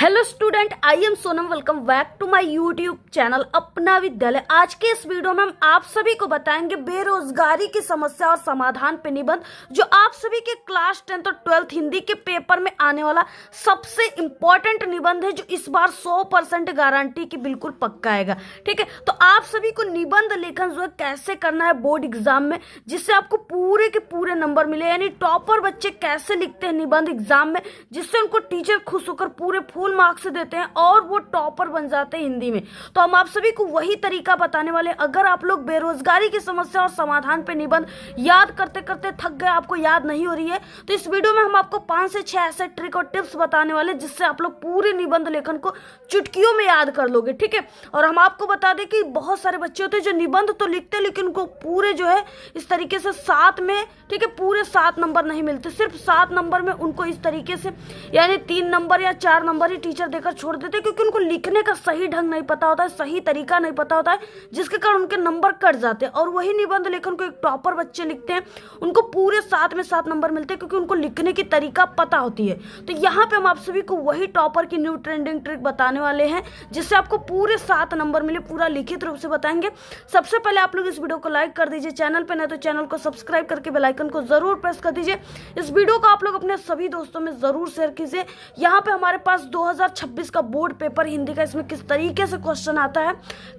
Hello student, I am Sonam. Welcome back to my YouTube channel Apna Vidyalaya. आज के इस video में हम आप सभी को बताएंगे बेरोजगारी की समस्या और समाधान पे निबंध, जो आप सभी के क्लास 10th और 12th हिंदी के पेपर में आने वाला सबसे इंपॉर्टेंट निबंध है, जो इस बार 100% गारंटी की बिल्कुल पक्का आएगा। ठीक है, तो आप सभी को निबंध लेखन जो है कैसे करना है बोर्ड एग्जाम में, जिससे आपको पूरे के पूरे नंबर मिले। यानी टॉपर बच्चे कैसे लिखते हैं निबंध एग्जाम में, जिससे उनको टीचर खुश होकर पूरे फुल मार्क्स देते हैं और वो टॉपर बन जाते हैं हिंदी में। तो हम आप सभी को वही तरीका बताने वाले हैं। अगर आप लोग बेरोजगारी की समस्या और समाधान पे निबंध याद करते करते थक गए, आपको याद नहीं हो रही है, तो इस वीडियो में हम आपको 5 से 6 ऐसे ट्रिक और टिप्स बताने वाले, जिससे आप लोग पूरे निबंध लेखन को चुटकियों में याद कर लोगे। ठीक है, और हम आपको बता दें कि बहुत सारे बच्चे होते हैं जो निबंध तो लिखते हैं, लेकिन उनको पूरे जो है इस तरीके से 7 में, ठीक है, पूरे 7 नंबर नहीं मिलते। सिर्फ 7 नंबर में उनको इस तरीके से यानी 3 नंबर या 4 नंबर टीचर देकर छोड़ देते हैं, क्योंकि उनको लिखने का सही ढंग नहीं पता होता है, सही तरीका नहीं पता होता है, जिसके कारण उनके नंबर कट जाते हैं। और वही निबंध लेखन को एक टॉपर बच्चे लिखते हैं, उनको पूरे 7 में 7 नंबर मिलते हैं, क्योंकि उनको लिखने की तरीका पता होती है। तो यहाँ पे हम आप सभी को वही टॉपर की न्यू ट्रेंडिंग ट्रिक बताने वाले हैं, जिससे आपको पूरे 7 नंबर मिले। पूरा लिखित रूप से बताएंगे। सबसे पहले आप लोग इस वीडियो को लाइक कर दीजिए, चैनल पे नहीं तो चैनल को सब्सक्राइब करके बेल आइकन को जरूर प्रेस कर दीजिए। इस वीडियो को आप लोग अपने सभी दोस्तों में जरूर शेयर कीजिए। यहाँ पे हमारे पास 2026 का बोर्ड पेपर हिंदी का, इसमें किस तरीके से क्वेश्चन आता है,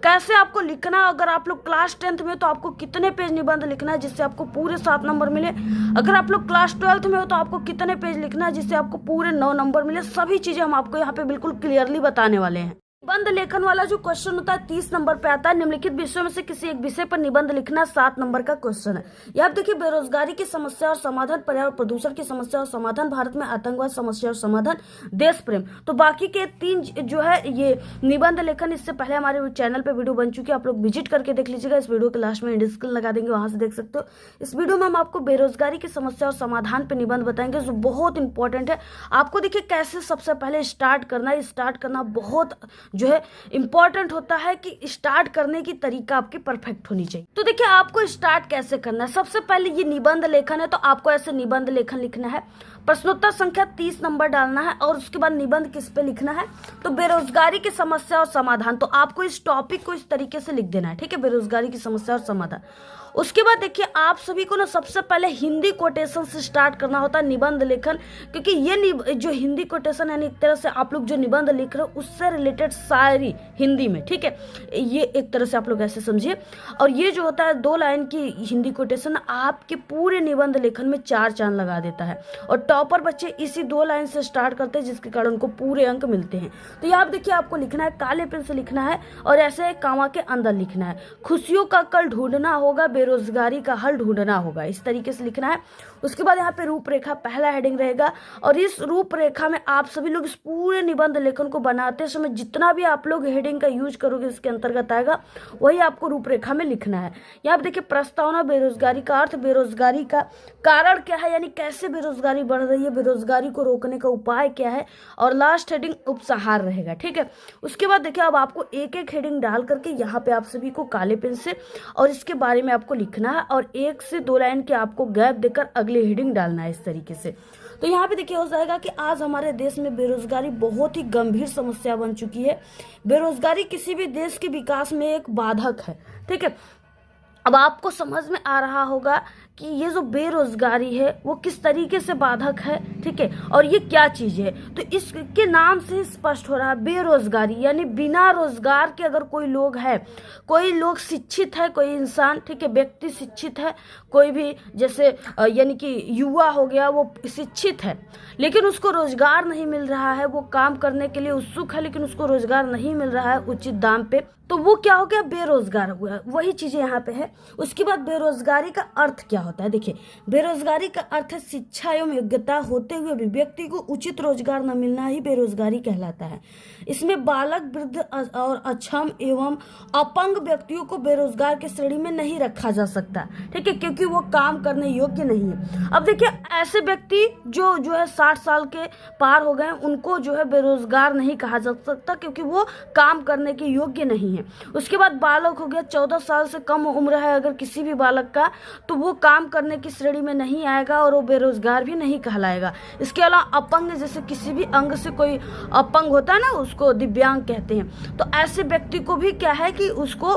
कैसे आपको लिखना है। अगर आप लोग क्लास 10th में तो आपको कितने पेज निबंध लिखना है जिससे आपको पूरे 7 नंबर मिले। अगर आप लोग क्लास 12th में हो तो आपको कितने पेज लिखना है जिससे आपको पूरे 9 नंबर मिले। सभी चीजें हम आपको यहाँ पे बिल्कुल क्लियरली बताने वाले हैं। निबंध लेखन वाला जो क्वेश्चन होता है 30 नंबर पे आता है। निम्नलिखित विषयों में से किसी एक विषय पर निबंध लिखना 7 नंबर का क्वेश्चन है। यहाँ देखिए, बेरोजगारी की समस्या और समाधान, पर्यावरण प्रदूषण की समस्या और समाधान, भारत में आतंकवाद समस्या और समाधान, देश प्रेम। तो बाकी के 3 जो है ये निबंध लेखन, इससे पहले हमारे चैनल पे वीडियो बन चुकी है, आप लोग विजिट करके देख लीजिएगा। इस वीडियो के लास्ट में डिस्क्रिप्शन लगा देंगे, वहां से देख सकते हो। इस वीडियो में हम आपको बेरोजगारी की समस्या और समाधान पे निबंध बताएंगे, जो बहुत इंपॉर्टेंट है। आपको देखिए कैसे सबसे पहले स्टार्ट करना है। स्टार्ट करना बहुत जो है इंपॉर्टेंट होता है कि स्टार्ट करने की तरीका आपकी परफेक्ट होनी चाहिए। तो देखिए आपको स्टार्ट कैसे करना है। सबसे पहले ये निबंध लेखन है, तो आपको ऐसे निबंध लेखन लिखना है। प्रश्नोत्तर संख्या 30 नंबर डालना है, और उसके बाद निबंध किस पे लिखना है, तो बेरोजगारी की समस्या और समाधान। तो आपको इस टॉपिक को इस तरीके से लिख देना है। ठीक है, बेरोजगारी की समस्या और समाधान। उसके बाद देखिए आप सभी को ना सबसे पहले हिंदी कोटेशन से स्टार्ट करना होता है निबंध लेखन, क्योंकि ये जो हिंदी कोटेशन यानी एक तरह से आप लोग जो निबंध लिख रहे हो उससे रिलेटेड शायरी हिंदी में। ठीक है, ये एक तरह से आप लोग ऐसे समझिए। और ये जो होता है 2 लाइन की हिंदी कोटेशन आपके पूरे निबंध लेखन में 4 चांद लगा देता है। और टॉपर बच्चे इसी 2 लाइन से स्टार्ट करते हैं, जिसके कारण उनको पूरे अंक मिलते हैं। तो यहाँ देखिए आपको लिखना है, काले पेन से लिखना है और ऐसे कामा के अंदर लिखना है। खुशियों का कल ढूंढना होगा, बेरोजगारी का हल ढूंढना होगा, इस तरीके से लिखना है। उसके बाद यहाँ पे रूपरेखा पहला हेडिंग रहेगा, और इस रूपरेखा में आप सभी लोग इस पूरे निबंध लेखन को बनाते समय जितना भी आप लोग हेडिंग का यूज करोगे इसके अंतर्गत आएगा, वही आपको रूपरेखा में लिखना है। यहाँ पे देखिए प्रस्तावना, बेरोजगारी का अर्थ, बेरोजगारी का कारण क्या है, यानी कैसे बेरोजगारी बढ़ रही है, बेरोजगारी को रोकने का उपाय क्या है, और लास्ट हेडिंग उपसंहार रहेगा। ठीक है, उसके बाद देखिए अब आपको एक एक हेडिंग डाल करके यहाँ पे आप सभी को काले पेन से और इसके बारे में आपको लिखना है, और 1 से 2 लाइन के आपको गैप देकर अगली हेडिंग डालना है इस तरीके से। तो यहाँ पे देखिए हो जाएगा कि आज हमारे देश में बेरोजगारी बहुत ही गंभीर समस्या बन चुकी है। बेरोजगारी किसी भी देश के विकास में एक बाधक है। ठीक है, अब आपको समझ में आ रहा होगा कि ये जो बेरोजगारी है वो किस तरीके से बाधक है। ठीक है, और ये क्या चीज है, तो इसके नाम से स्पष्ट हो रहा है बेरोजगारी यानी बिना रोजगार के अगर कोई लोग है, कोई लोग शिक्षित है, कोई इंसान, ठीक है, व्यक्ति शिक्षित है, कोई भी जैसे यानी कि युवा हो गया वो शिक्षित है, लेकिन उसको रोजगार नहीं मिल रहा है। वो काम करने के लिए उत्सुक है, लेकिन उसको रोजगार नहीं मिल रहा है उचित दाम पे, तो वो क्या हो गया, बेरोजगार हुआ। वही चीजें यहाँ पे है। उसके बाद बेरोजगारी का अर्थ क्या होता है। देखिए बेरोजगारी का अर्थ है शिक्षा एवं योग्यता होते हुए भी व्यक्ति को उचित रोजगार न मिलना ही बेरोजगारी कहलाता है। इसमें बालक, वृद्ध और अक्षम एवं अपंग व्यक्तियों को बेरोजगार की श्रेणी में नहीं रखा जा सकता। ठीक है, क्योंकि वो काम करने योग्य नहीं है। अब देखिए ऐसे व्यक्ति जो है 60 साल के पार हो गए, उनको जो है बेरोजगार नहीं कहा जा सकता, क्योंकि वो काम करने के योग्य नहीं है। उसके बाद बालक हो गया, 14 साल से कम उम्र है अगर किसी भी बालक का, तो वो काम काम करने की श्रेणी में नहीं आएगा और वो बेरोजगार भी नहीं कहलाएगा। इसके अलावा अपंग, जैसे किसी भी अंग से कोई अपंग होता है ना, उसको दिव्यांग कहते हैं, तो ऐसे व्यक्ति को भी क्या है कि उसको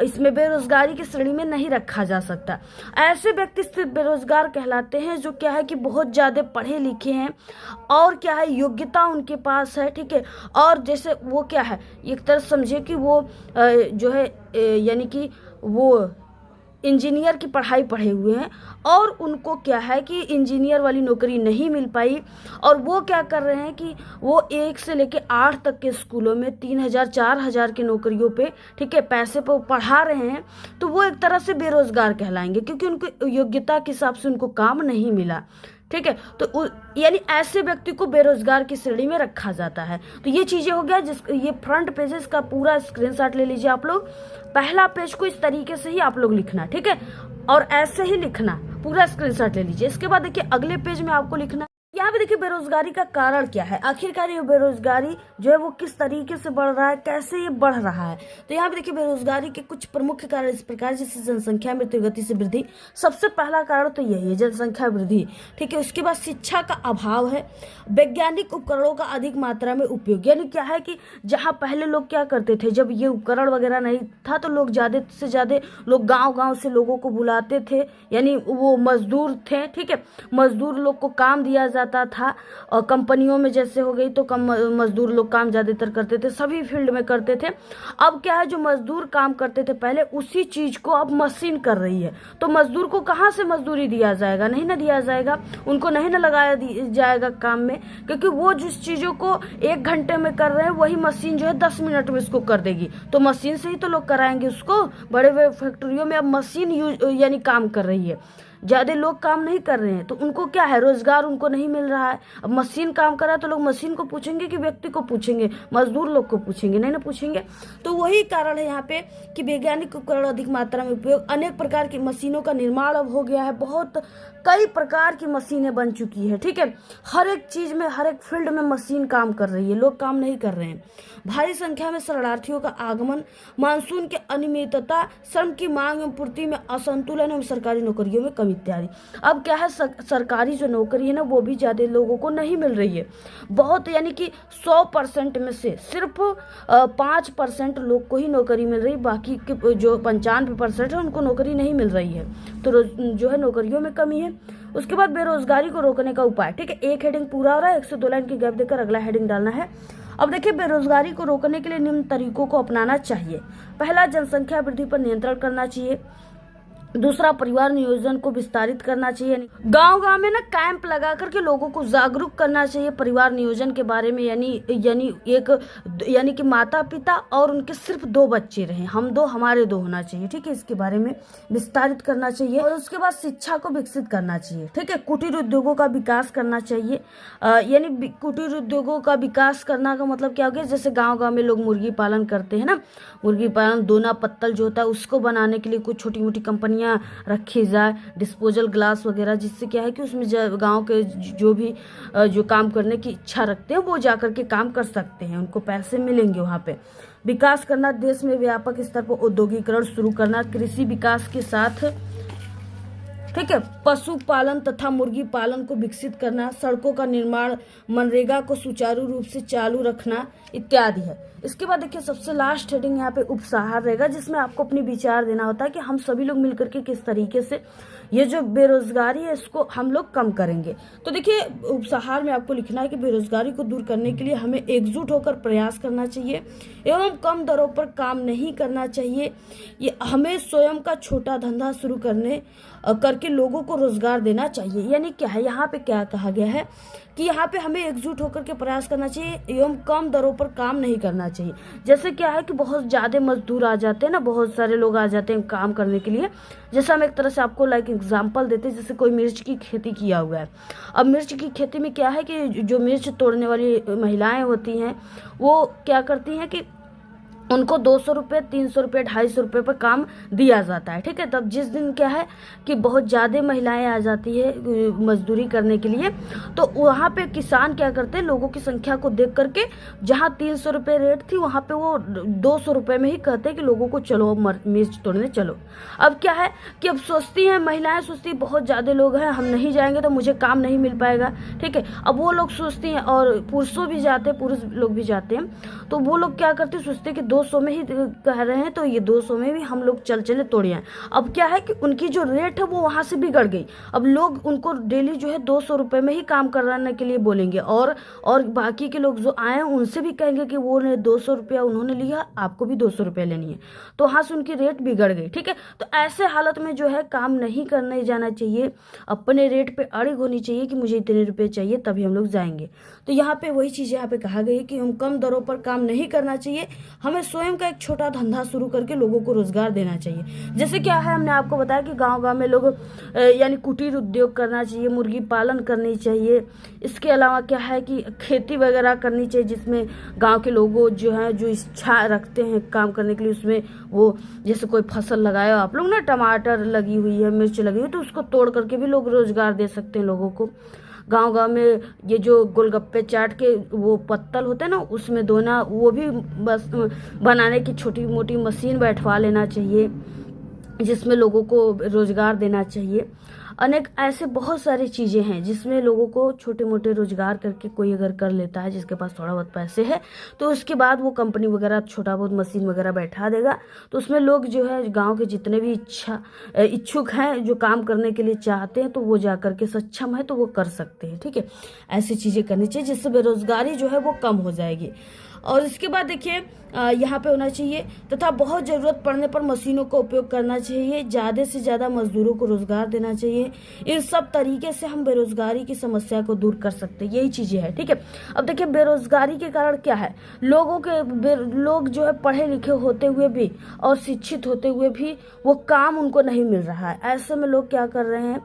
इसमें बेरोजगारी की श्रेणी में नहीं रखा जा सकता। ऐसे व्यक्ति सिर्फ बेरोजगार कहलाते हैं जो क्या है कि बहुत ज्यादा पढ़े लिखे हैं और क्या है योग्यता उनके पास है, ठीक है, और जैसे वो क्या है, एक तरह समझे कि वो जो है यानी कि वो इंजीनियर की पढ़ाई पढ़े हुए हैं और उनको क्या है कि इंजीनियर वाली नौकरी नहीं मिल पाई, और वो क्या कर रहे हैं कि वो 1 से लेके 8 तक के स्कूलों में 3,000 4,000 की नौकरियों पे, ठीक है, पैसे पर पढ़ा रहे हैं, तो वो एक तरह से बेरोजगार कहलाएंगे क्योंकि उनको योग्यता के हिसाब से उनको काम नहीं मिला, ठीक है। तो यानी ऐसे व्यक्ति को बेरोजगार की श्रेणी में रखा जाता है। तो ये चीजें हो गया, ये फ्रंट पेजेस का पूरा स्क्रीनशॉट ले लीजिए आप लोग। पहला पेज को इस तरीके से ही आप लोग लिखना, ठीक है, और ऐसे ही लिखना, पूरा स्क्रीनशॉट ले लीजिए। इसके बाद देखिए अगले पेज में आपको लिखना, यहाँ पे देखिए बेरोजगारी का कारण क्या है, आखिरकार ये बेरोजगारी जो है वो किस तरीके से बढ़ रहा है, कैसे ये बढ़ रहा है। तो यहाँ पे देखिए बेरोजगारी के कुछ प्रमुख कारण इस प्रकार, जैसे जनसंख्या में तीव्र गति से वृद्धि, सबसे पहला कारण तो यही है, जनसंख्या वृद्धि, ठीक है। उसके बाद शिक्षा का अभाव है, वैज्ञानिक उपकरणों का अधिक मात्रा में उपयोग, यानी क्या है कि जहाँ पहले लोग क्या करते थे, जब ये उपकरण वगैरह नहीं था तो लोग ज्यादा से ज्यादा लोग गाँव से लोगों को बुलाते थे, यानी वो मजदूर थे, ठीक है, मजदूर लोग को काम दिया जाता था, और कंपनियों में जैसे हो गई तो कम मजदूर लोग काम ज्यादातर करते थे, सभी फील्ड में करते थे। अब क्या है, जो मजदूर काम करते थे पहले, उसी चीज को अब मशीन कर रही है, तो मजदूर को कहाँ से मजदूरी दिया जाएगा, नहीं ना दिया जाएगा, उनको नहीं ना लगाया जाएगा काम में, क्योंकि वो जिस चीजों को 1 घंटे में कर रहे हैं वही मशीन जो है 10 मिनट में इसको कर देगी, तो मशीन से ही तो लोग कराएंगे उसको। बड़े बड़े फैक्ट्रियों में अब मशीन यानी काम कर रही है, ज्यादा लोग काम नहीं कर रहे हैं, तो उनको क्या है, रोजगार उनको नहीं मिल रहा है। अब मशीन काम कर रहा है तो लोग मशीन को पूछेंगे कि व्यक्ति को पूछेंगे, मजदूर लोग को पूछेंगे, नहीं ना पूछेंगे। तो वही कारण है यहाँ पे कि वैज्ञानिक उपकरण अधिक मात्रा में उपयोग, अनेक प्रकार की मशीनों का निर्माण अब हो गया है, बहुत कई प्रकार की मशीनें बन चुकी है, ठीक है, हर एक चीज में, हर एक फील्ड में मशीन काम कर रही है, लोग काम नहीं कर रहे हैं। भारी संख्या में शरणार्थियों का आगमन, मानसून की अनियमितता, श्रम की मांग एवं पूर्ति में असंतुलन एवं सरकारी नौकरियों में कमी इत्यादि। अब क्या है, सरकारी जो नौकरी है ना वो भी ज्यादा लोगों को नहीं मिल रही है, बहुत, यानी कि 100% में से सिर्फ 5% लोग को ही नौकरी मिल रही, बाकी के जो 95% है उनको नौकरी नहीं मिल रही है, तो जो है नौकरियों में कमी है। उसके बाद बेरोजगारी को रोकने का उपाय, ठीक है, एक हेडिंग पूरा हो रहा है, 102 लाइन की गैप देकर अगला हेडिंग डालना है। अब देखिए बेरोजगारी को रोकने के लिए निम्न तरीकों को अपनाना चाहिए। पहला, जनसंख्या वृद्धि पर नियंत्रण करना चाहिए। दूसरा, परिवार नियोजन को विस्तारित करना चाहिए, गांव में ना कैंप लगा करके लोगों को जागरूक करना चाहिए परिवार नियोजन के बारे में, यानी कि माता पिता और उनके सिर्फ 2 बच्चे रहे, हम 2 हमारे 2 होना चाहिए, ठीक है, इसके बारे में विस्तारित करना चाहिए। और उसके बाद शिक्षा को विकसित करना चाहिए, ठीक है, कुटीर उद्योगों का विकास करना चाहिए, यानी कुटीर उद्योगों का विकास करना का मतलब क्या हो गया, जैसे गाँव में लोग मुर्गी पालन करते हैं ना, मुर्गी पालन, दोना पत्तल जो होता है उसको बनाने के लिए कुछ छोटी मोटी कंपनियां रखी जाए, डिस्पोजल ग्लास वगैरह, जिससे क्या है कि उसमें गांव के जो भी जो काम करने की इच्छा रखते हैं वो जाकर के काम कर सकते हैं, उनको पैसे मिलेंगे वहाँ पे। विकास करना, देश में व्यापक स्तर पर औद्योगिकरण शुरू करना, कृषि विकास के साथ, ठीक है, पशुपालन तथा मुर्गी पालन को विकसित करना, सड़कों का निर्माण, मनरेगा को सुचारू रूप से चालू रखना इत्यादि है। इसके बाद देखिए सबसे लास्ट हेडिंग यहाँ पे उपसंहार रहेगा, जिसमें आपको अपनी विचार देना होता है कि हम सभी लोग मिलकर के किस तरीके से ये जो बेरोजगारी है इसको हम लोग कम करेंगे। तो देखिए उपसंहार में आपको लिखना है कि बेरोजगारी को दूर करने के लिए हमें एकजुट होकर प्रयास करना चाहिए एवं कम दरों पर काम नहीं करना चाहिए। ये हमें स्वयं का छोटा धंधा शुरू करके लोगों को रोजगार देना चाहिए। यानी क्या है, यहाँ पे क्या कहा गया है कि यहाँ पे हमें एकजुट होकर के प्रयास करना चाहिए एवं कम दरों पर काम नहीं करना चाहिए। जैसे क्या है कि बहुत ज्यादा मजदूर आ जाते हैं ना, बहुत सारे लोग आ जाते हैं काम करने के लिए। जैसे हम एक तरह से आपको एग्जांपल देते हैं, जैसे कोई मिर्च की खेती किया हुआ है। अब मिर्च की खेती में क्या है कि जो मिर्च तोड़ने वाली महिलाएं होती हैं वो क्या करती हैं कि उनको 200 रुपये, 300 रुपये, 250 रुपये पर काम दिया जाता है। ठीक है, तब जिस दिन क्या है कि बहुत ज़्यादा महिलाएं आ जाती है मजदूरी करने के लिए, तो वहाँ पे किसान क्या करते हैं, लोगों की संख्या को देख करके जहाँ 300 रुपये रेट थी वहाँ पे वो 200 रुपये में ही कहते हैं कि लोगों को चलो मिर्च तोड़ने चलो। अब क्या है कि अब सोचती हैं महिलाएं, सोचती बहुत ज़्यादा लोग हैं, हम नहीं जाएंगे तो मुझे काम नहीं मिल पाएगा। ठीक है, अब वो लोग सोचती हैं, और पुरुषों भी जाते हैं, पुरुष लोग भी जाते हैं, तो वो लोग क्या करते हैं, सोचते हैं कि 200 में ही कह रहे हैं तो ये 200 में भी हम लोग चले तोड़िए। अब क्या है कि उनकी जो रेट है वो वहाँ से बिगड़ गई। अब लोग उनको डेली जो है 200 रुपये में ही काम कराने के लिए बोलेंगे, और बाकी के लोग जो आए हैं उनसे भी कहेंगे कि वो ने 200 रुपया उन्होंने लिया, आपको भी 200 रुपये लेनी है, तो वहाँ से उनकी रेट बिगड़ गई। ठीक है, तो ऐसे हालत में जो है काम नहीं करने जाना चाहिए, अपने रेट पे अड़िग होनी चाहिए कि मुझे इतने रुपये चाहिए तभी हम लोग जाएंगे। तो यहाँ पे वही चीज़ यहाँ पे कहा गई कि हम कम दरों पर काम नहीं करना चाहिए, हमें स्वयं का एक छोटा धंधा शुरू करके लोगों को रोजगार देना चाहिए। जैसे क्या है, हमने आपको बताया कि गांव-गांव में लोग यानी कुटीर उद्योग करना चाहिए, मुर्गी पालन करनी चाहिए। इसके अलावा क्या है कि खेती वगैरह करनी चाहिए, जिसमें गांव के लोगों जो है जो इच्छा रखते हैं काम करने के लिए, उसमें वो जैसे कोई फसल लगाए आप लोग ना, टमाटर लगी हुई है, मिर्च लगी हुई है, तो उसको तोड़ करके भी लोग रोजगार दे सकते हैं लोगों को। गांव-गांव में ये जो गोलगप्पे चाट के वो पत्तल होते हैं ना, उसमें दोना, वो भी बस बनाने की छोटी मोटी मशीन बैठवा लेना चाहिए, जिसमें लोगों को रोजगार देना चाहिए। अनेक ऐसे बहुत सारी चीज़ें हैं जिसमें लोगों को छोटे मोटे रोजगार करके कोई अगर कर लेता है, जिसके पास थोड़ा बहुत पैसे है, तो उसके बाद वो कंपनी वगैरह छोटा बहुत मशीन वगैरह बैठा देगा, तो उसमें लोग जो है गांव के जितने भी इच्छुक हैं जो काम करने के लिए चाहते हैं, तो वो जा करके सक्षम है तो वो कर सकते हैं। ठीक है, ऐसी चीज़ें करनी चाहिए जिससे बेरोजगारी जो है वो कम हो जाएगी। और इसके बाद देखिए यहाँ पे होना चाहिए, तथा बहुत ज़रूरत पड़ने पर मशीनों का उपयोग करना चाहिए, ज़्यादा से ज़्यादा मजदूरों को रोजगार देना चाहिए। इन सब तरीके से हम बेरोजगारी की समस्या को दूर कर सकते हैं, यही चीज़ें हैं। ठीक है, अब देखिए बेरोजगारी के कारण क्या है, लोग जो है पढ़े लिखे होते हुए भी और शिक्षित होते हुए भी वो काम उनको नहीं मिल रहा है। ऐसे में लोग क्या कर रहे हैं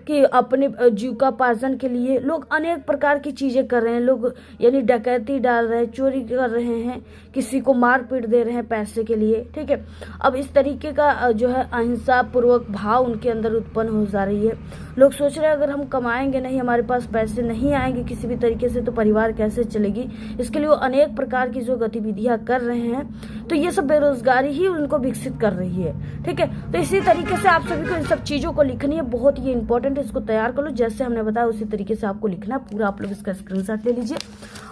कि अपने जीविकोपार्जन के लिए लोग अनेक प्रकार की चीज़ें कर रहे हैं, लोग यानी डकैती डाल रहे हैं, चोरी कर रहे हैं, किसी को मार पीट दे रहे हैं पैसे के लिए। ठीक है, अब इस तरीके का जो है अहिंसा पूर्वक भाव उनके अंदर उत्पन्न हो जा रही है। लोग सोच रहे हैं अगर हम कमाएंगे नहीं, हमारे पास पैसे नहीं आएंगे किसी भी तरीके से, तो परिवार कैसे चलेगी। इसके लिए वो अनेक प्रकार की जो गतिविधियां कर रहे हैं, तो ये सब बेरोजगारी ही उनको विकसित कर रही है। ठीक है, तो इसी तरीके से आप सभी को इन सब चीज़ों को लिखनी है, बहुत ही इंपॉर्टेंट है, इसको तैयार कर लो जैसे हमने बताया उसी तरीके से आपको लिखना है। पूरा आप लोग इसका स्क्रीनशॉट ले लीजिए,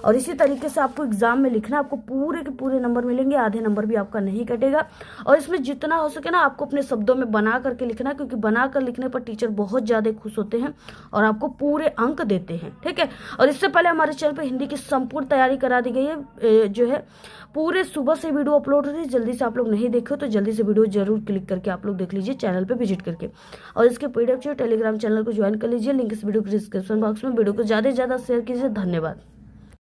और इसी तरीके से आपको एग्जाम में लिखना है। आपको पूरे के पूरे नंबर मिलेंगे, आधे नंबर भी आपका नहीं कटेगा। और इसमें जितना हो सके ना आपको अपने शब्दों में बना करके लिखना है, क्योंकि बना कर लिखने पर टीचर बहुत ज़्यादा खुश होते हैं और आपको पूरे अंक देते हैं। ठीक है, और इससे पहले हमारे चैनल पर हिंदी की संपूर्ण तैयारी करा दी गई है, जो है पूरे सुबह से वीडियो अपलोड हो रही है। जल्दी से आप लोग नहीं देखे तो जल्दी से वीडियो जरूर क्लिक करके आप लोग देख लीजिए चैनल पे विजिट करके, और इसके पीडीएफ जो टेलीग्राम चैनल को ज्वाइन कर लीजिए। लिंक इस वीडियो के डिस्क्रिप्शन बॉक्स में। वीडियो को ज़्यादा से ज़्यादा शेयर कीजिए। धन्यवाद।